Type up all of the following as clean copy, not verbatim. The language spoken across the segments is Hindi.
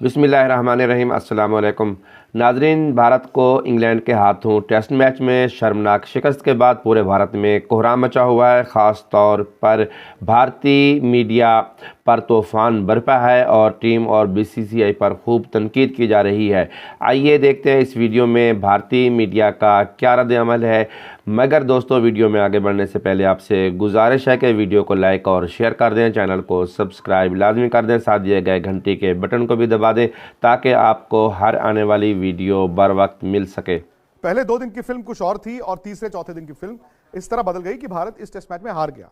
बिस्मिल्लाहिर्रहमानिर्रहीम। अस्सलाम वालेकुम नाजरीन। भारत को इंग्लैंड के हाथों टेस्ट मैच में शर्मनाक शिकस्त के बाद पूरे भारत में कोहराम मचा हुआ है। ख़ास तौर पर भारतीय मीडिया पर तूफ़ान बरपा है और टीम और बीसीसीआई पर खूब तनकीद की जा रही है। आइए देखते हैं इस वीडियो में भारतीय मीडिया का क्या रद्द-ए-अमल है। मगर दोस्तों, वीडियो में आगे बढ़ने से पहले आपसे गुजारिश है कि वीडियो को लाइक और शेयर कर दें, चैनल को सब्सक्राइब लाजमी कर दें, साथ दिए गए घंटी के बटन को भी दबा दें ताकि आपको हर आने वाली वीडियो बर वक्त मिल सके। पहले 2 दिन की फिल्म कुछ और थी और तीसरे चौथे दिन की फिल्म इस तरह बदल गई कि भारत इस टेस्ट मैच में हार गया।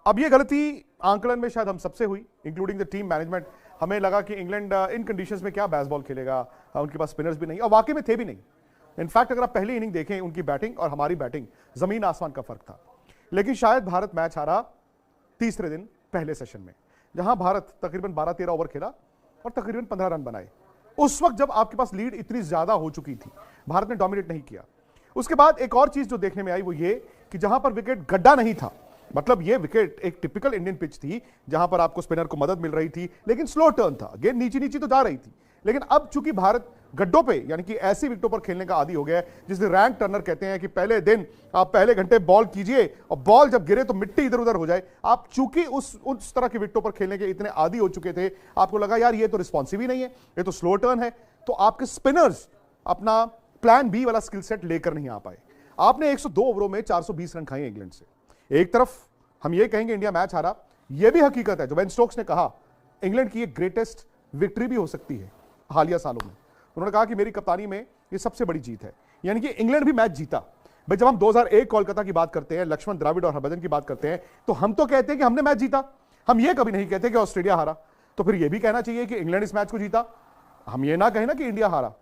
अब ये गलती आंकलन में शायद हम सबसे हुई, इंक्लूडिंग द टीम मैनेजमेंट। हमें लगा कि इंग्लैंड इन कंडीशंस में क्या बेसबॉल खेलेगा, उनके पास स्पिनर्स भी नहीं और वाकई में थे भी नहीं। इनफैक्ट अगर आप पहली इनिंग देखें, उनकी बैटिंग और हमारी बैटिंग जमीन आसमान का फर्क था। लेकिन शायद भारत मैच हारा तीसरे दिन पहले सेशन में, जहां भारत तकरीबन 12-13 ओवर खेला और तकरीबन 15 रन बनाए। उस वक्त जब आपके पास लीड इतनी ज्यादा हो चुकी थी, भारत ने डोमिनेट नहीं किया। उसके बाद एक और चीज जो देखने में आई वो ये कि जहां पर विकेट गड्ढा नहीं था, मतलब ये विकेट एक टिपिकल इंडियन पिच थी जहां पर आपको स्पिनर को मदद मिल रही थी, लेकिन स्लो टर्न था, गेंद नीचे नीचे तो जा रही थी। लेकिन अब चूंकि भारत गड्ढों पे यानी कि ऐसी विकेटों पर खेलने का आदी हो गया है जिसे रैंक टर्नर कहते हैं कि पहले दिन आप पहले घंटे बॉल कीजिए और बॉल जब गिरे तो मिट्टी इधर उधर हो जाए। आप चूंकि उस तरह की विकेटों पर खेलने के इतने आदी हो चुके थे, आपको लगा यार ये तो रिस्पॉन्सिव ही नहीं है, ये तो स्लो टर्न है, तो आपके स्पिनर्स अपना प्लान बी वाला स्किल सेट लेकर नहीं आ पाए। आपने 102 ओवरों में 420 रन खाए इंग्लैंड से। एक तरफ हम ये कहेंगे इंडिया मैच हारा, यह भी हकीकत है जो बेन स्टोक्स ने कहा, इंग्लैंड की एक ग्रेटेस्ट विक्ट्री भी हो सकती है हालिया सालों में। उन्होंने कहा कि मेरी कप्तानी में ये सबसे बड़ी जीत है, यानी कि इंग्लैंड भी मैच जीता। भाई जब हम 2001 कोलकाता की बात करते हैं, लक्ष्मण द्रविड़ और हरभजन की बात करते हैं, तो हम तो कहते हैं कि हमने मैच जीता, हम ये कभी नहीं कहते कि ऑस्ट्रेलिया हारा। तो फिर ये भी कहना चाहिए कि इंग्लैंड इस मैच को जीता, हम ये ना कहें ना कि इंडिया हारा।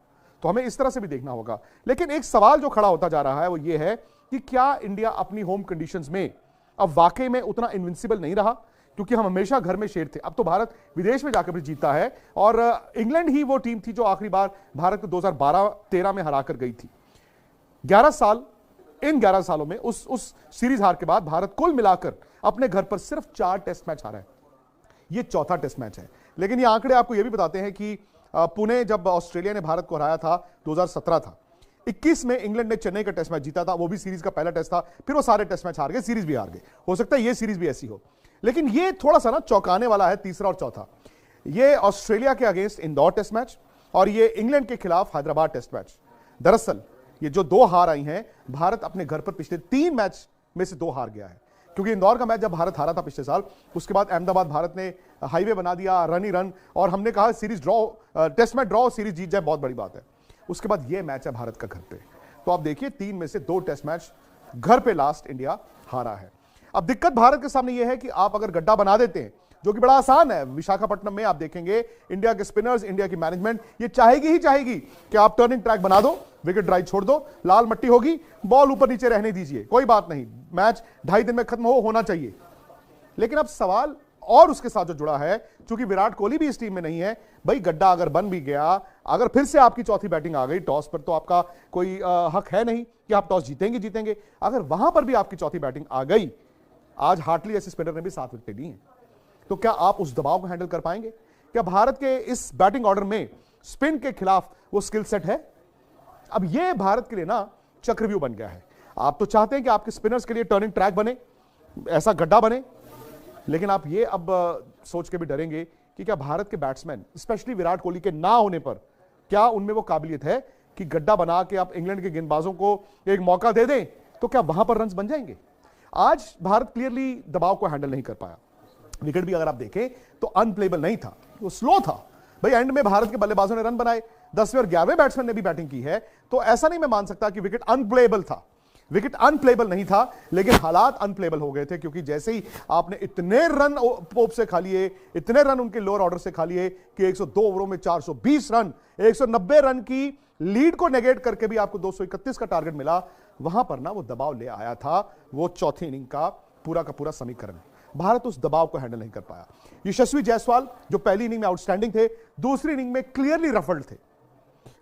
तो हमें इस तरह से भी देखना होगा। लेकिन एक सवाल जो खड़ा होता जा रहा है वो ये है कि क्या इंडिया अपनी होम कंडीशंस में अब वाकई में उतना इनविंसिबल नहीं रहा, क्योंकि हम हमेशा घर में शेर थे। अब तो भारत विदेश में जाकर भी जीता है और इंग्लैंड ही वो टीम थी जो आखिरी बार भारत को 2012-13 में हरा कर गई थी। 11 साल, इन 11 सालों में उस सीरीज हार के बाद भारत कुल मिलाकर अपने घर पर सिर्फ 4 टेस्ट मैच हारा है। ये चौथा टेस्ट मैच है। लेकिन ये आंकड़े आपको ये भी बताते हैं कि पुणे जब ऑस्ट्रेलिया ने भारत को हराया था 2017 था, 21 में इंग्लैंड ने चेन्नई का टेस्ट मैच जीता था, वो भी सीरीज का पहला टेस्ट था, फिर वो सारे टेस्ट मैच हार गए, सीरीज भी हार गए। हो सकता है ये सीरीज भी ऐसी हो। लेकिन ये थोड़ा सा ना चौंकाने वाला है, तीसरा और चौथा, ये ऑस्ट्रेलिया के अगेंस्ट इंदौर टेस्ट मैच और ये इंग्लैंड के खिलाफ हैदराबाद टेस्ट मैच। दरअसल ये जो 2 हार आई हैं, भारत अपने घर पर पिछले 3 मैच में से 2 हार गया है। क्योंकि इंदौर का मैच जब भारत हारा था पिछले साल, उसके बाद अहमदाबाद भारत ने हाईवे बना दिया, रन ही रन, और हमने कहा series draw, test match draw, series जीत जाए, बहुत बड़ी बात है। उसके बाद ये मैच है भारत का घर पे। तो आप देखिए 3 में से 2 टेस्ट मैच घर पे लास्ट इंडिया हारा है। अब दिक्कत भारत के सामने यह है कि आप अगर गड्ढा बना देते हैं, जो कि बड़ा आसान है, विशाखापट्टनम में आप देखेंगे इंडिया के स्पिनर्स, इंडिया की मैनेजमेंट ये चाहेगी ही चाहेगी कि आप टर्निंग ट्रैक बना दो, विकेट ड्राइव छोड़ दो, लाल मट्टी होगी, बॉल ऊपर नीचे रहने दीजिए, कोई बात नहीं, मैच 2.5 दिन में खत्म होना चाहिए। लेकिन अब सवाल और उसके साथ जो जुड़ा है, चूंकि विराट कोहली भी इस टीम में नहीं है, भाई गड्ढा अगर बन भी गया, अगर फिर से आपकी चौथी बैटिंग आ गई टॉस पर, तो आपका कोई हक है नहीं कि आप टॉस जीतेंगे। अगर वहां पर भी आपकी चौथी बैटिंग आ गई, आज हार्टली ऐसे स्पिनर ने भी 7 विकेट ली हैं, तो क्या आप उस दबाव को हैंडल कर पाएंगे? क्या भारत के इस बैटिंग ऑर्डर में स्पिन के खिलाफ वो स्किल सेट है? अब ये भारत के लिए ना चक्रव्यूह बन गया है। आप तो चाहते हैं कि आपके स्पिनर्स के लिए टर्निंग ट्रैक बने, ऐसा गड्ढा बने, लेकिन आप ये अब सोच के भी डरेंगे कि क्या भारत के बैट्समैन, स्पेशली विराट कोहली के ना होने पर, क्या उनमें वो काबिलियत है कि गड्ढा बना के आप इंग्लैंड के गेंदबाजों को एक मौका दे दें, तो क्या वहां पर रन्स बन जाएंगे? आज भारत क्लियरली दबाव को हैंडल नहीं कर पाया। विकेट भी अगर आप देखें तो अनप्लेबल नहीं था, वो स्लो था। भाई एंड में भारत के बल्लेबाजों ने रन बनाए, 10वें और 11वें बैट्समैन ने भी बैटिंग की है, तो ऐसा नहीं मैं मान सकता कि विकेट अनप्लेबल था। विकेट अनप्लेबल नहीं था, लेकिन हालात अनप्लेबल हो गए थे, क्योंकि जैसे ही आपने इतने रन पोप से खा लिए, इतने रन उनके लोअर ऑर्डर से खा लिए कि 102 ओवरों में 420 रन, 190 रन की लीड को नेगेट करके भी आपको 231 का टारगेट मिला, वहां पर ना वो दबाव ले आया था, वो चौथी इनिंग का पूरा समीकरण। भारत उस दबाव को हैंडल नहीं कर पाया। यशस्वी जायसवाल जो पहली इनिंग में आउटस्टैंडिंग थे, दूसरी इनिंग में क्लियरली रफल्ड थे।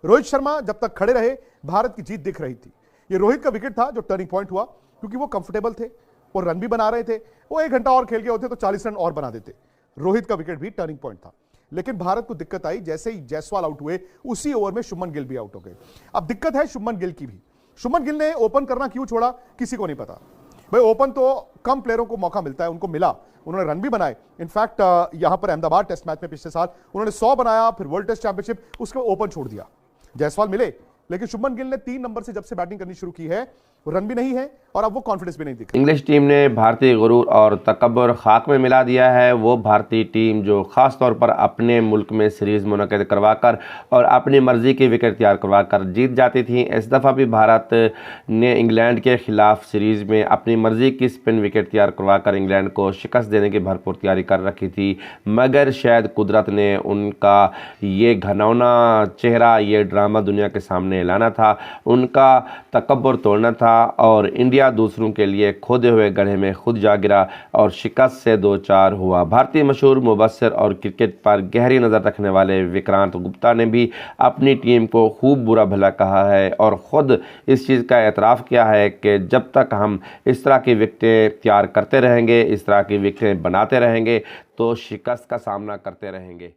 रोहित शर्मा जब तक खड़े रहे, भारत की जीत दिख रही थी। ये रोहित का विकेट था जो टर्निंग पॉइंट हुआ, क्योंकि वो कंफर्टेबल थे, वो रन भी बना रहे थे। वो 1 घंटा और खेल गए होते तो 40 रन और बना देते। रोहित का विकेट भी टर्निंग पॉइंट था। लेकिन भारत को दिक्कत आई जैसे ही जायसवाल आउट हुए, उसी ओवर में शुभमन गिल भी आउट हो गए। अब दिक्कत है शुभमन गिल की भी। शुभमन गिल ने ओपन करना क्यों छोड़ा, किसी को नहीं पता। भाई ओपन तो कम प्लेयरों को मौका मिलता है, उनको मिला, उन्होंने रन भी बनाए। इनफैक्ट यहां पर अहमदाबाद टेस्ट मैच में पिछले साल उन्होंने 100 बनाया, फिर वर्ल्ड टेस्ट चैंपियनशिप, उसके ओपन छोड़ दिया। जायसवाल मिले, लेकिन शुभमन गिल ने 3 नंबर से जब से बैटिंग करनी शुरू की है, रन भी नहीं है और अब वो कॉन्फिडेंस भी नहीं दिख रहा। इंग्लिश टीम ने भारतीय गुरूर और तकब्बुर खाक में मिला दिया है। वो भारतीय टीम जो ख़ास तौर पर अपने मुल्क में सीरीज़ मुनक़िद करवाकर और अपनी मर्ज़ी की विकेट तैयार करवाकर जीत जाती थी। इस दफ़ा भी भारत ने इंग्लैंड के ख़िलाफ़ सीरीज़ में अपनी मर्ज़ी की स्पिन विकेट तैयार करवाकर इंग्लैंड को शिकस्त देने की भरपूर तैयारी कर रखी थी, मगर शायद कुदरत ने उनका ये घनौना चेहरा, ये ड्रामा दुनिया के सामने लाना था, उनका तकब्बुर तोड़ना था और इंडिया दूसरों के लिए खोदे हुए गड्ढे में खुद जा गिरा और शिकस्त से दो चार हुआ। भारतीय मशहूर मुबस्सिर और क्रिकेट पर गहरी नज़र रखने वाले विक्रांत गुप्ता ने भी अपनी टीम को खूब बुरा भला कहा है और ख़ुद इस चीज़ का एतराफ़ किया है कि जब तक हम इस तरह की विकेटें तैयार करते रहेंगे, इस तरह की विकेटें बनाते रहेंगे, तो शिकस्त का सामना करते रहेंगे।